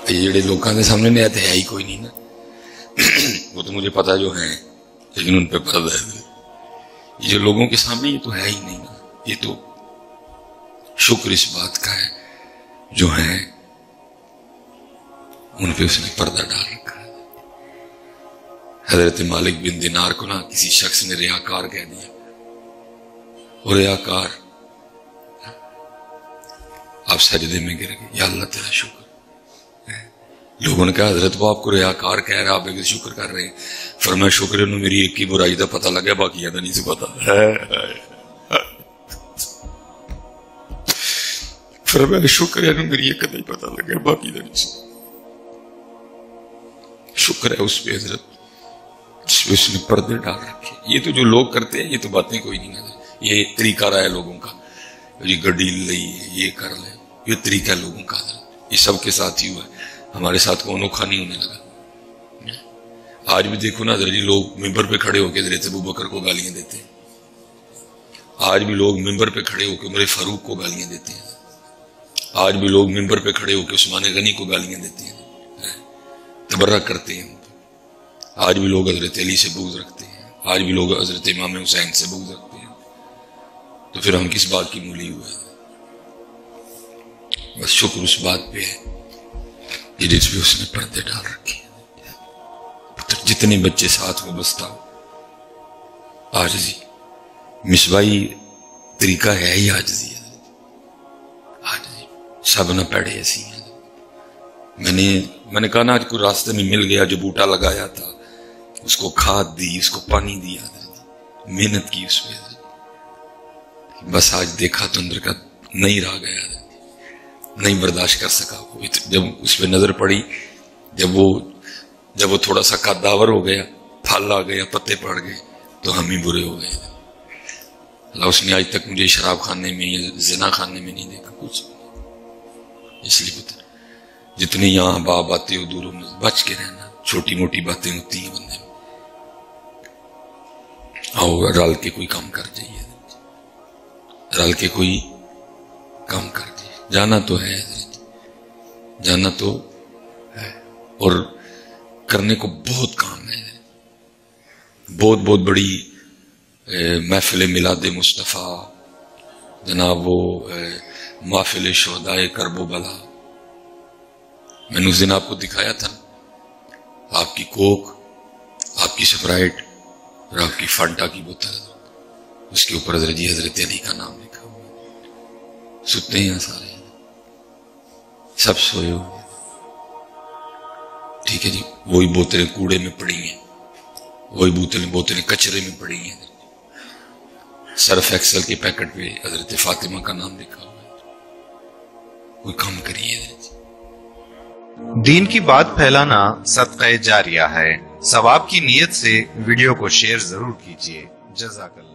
یہ جڑے لوگوں کے سامنے نہیں آتے ہے ہی کوئی نہیں نا. وہ تو مجھے پتا جو ہیں لیکن ان پہ پردہ ہے. یہ جو لوگوں کے سامنے یہ تو ہے ہی نہیں نا. یہ تو شکر اس بات کا ہے جو ہیں ان پہ اس نے پردہ ڈال رکھا ہے. حضرت مالک بن دینار کو نا کسی شخص نے ریاکار کہہ دیا. اور ریاکار آپ سجدے میں گر گئے. یا اللہ تیرا شکر. لوگوں نے کہا حضرت وہ آپ کو ریاکار کہہ رہا آپ ایک شکر کر رہے ہیں. فرمایا شکر انہوں میری ایک کی برائی کا پتہ لگا باقی یاد نہیں سے پتا. فرمایا شکر ہے میری ایک نہیں پتہ لگا باقی نہیں سے. شکر ہے اس پہ حضرت جس پہ اس نے پردے ڈال رکھے. یہ تو جو لوگ کرتے ہیں یہ تو باتیں کوئی نہیں ہے. یہ ایک طریقہ رہا ہے لوگوں کا. یہ گڈی لئی یہ کر لیں یہ طریقہ لوگوں کا. یہ سب کے ساتھ ہی ہوا ہے. ہمارے ساتھ کو انوکھا نہیں ہونے لگا. آج بھی دیکھو نا حضرت جی لوگ ممبر پہ کھڑے ہو کے حضرت ابوبکر کو گالیاں دیتے ہیں. آج بھی لوگ ممبر پہ کھڑے ہو کے عمر فاروق کو گالیاں دیتے ہیں. آج بھی لوگ ممبر پہ کھڑے ہو کے عثمان غنی کو گالیاں دیتے ہیں تبرک کرتے ہیں. آج بھی لوگ حضرت علی سے بغض رکھتے ہیں. آج بھی لوگ حضرت امام حسین سے بغض رکھتے ہیں. تو پھر ہم کس بات کی مولی ہوئے؟ بس شکر اس بات پہ ہے جس پہ اس نے پردے ڈال رکھے. جتنے بچے ساتھ وابستہ ہو عاجزی مصباحی طریقہ ہے ہی عاجزی. سب نہ پڑے ایسی ہیں. میں نے کہا نا آج کوئی راستے میں مل گیا جو بوٹا لگایا تھا اس کو کھاد دی اس کو پانی دیا محنت کی اس پہ. بس آج دیکھا تو اندر کا نہیں رہ گیا نہیں برداشت کر سکا. جب اس پہ نظر پڑی جب وہ تھوڑا سا قداور ہو گیا پھل آ گیا پتے پڑ گئے تو ہم ہی برے ہو گئے. اللہ اس نے آج تک مجھے شراب خانے میں یا زنا خانے میں نہیں دیکھا کچھ. اس لیے پتہ جتنے یہاں باپ آتے ہو دوروں میں بچ کے رہنا. چھوٹی موٹی باتیں ہوتی ہیں بندے میں. آؤ رل کے کوئی کام کر جائیے. رل کے کوئی کام کر جائیے. جانا تو ہے جانا تو ہے اور کرنے کو بہت کام ہے. بہت بہت بڑی محفل میلاد مصطفیٰ جناب وہ محفل شہدائے کرب و بلا. میں نے اس دن آپ کو دکھایا تھا آپ کی کوک آپ کی سپرائٹ اور آپ کی فانٹا کی بوتل اس کے اوپر حضرت علی کا نام لکھا ہوا. ستے ہیں سارے سب سوئے ہوئے. ٹھیک ہے جی. وہی بوتلیں کوڑے میں پڑی ہیں وہی بوتلیں کچرے میں پڑی ہیں. سرف ایکسل کے پیکٹ پہ حضرت فاطمہ کا نام لکھا ہوا ہے. کوئی کام کریے. دین کی بات پھیلانا صدقہ جاریہ ہے. ثواب کی نیت سے ویڈیو کو شیئر ضرور کیجیے. جزاک اللہ.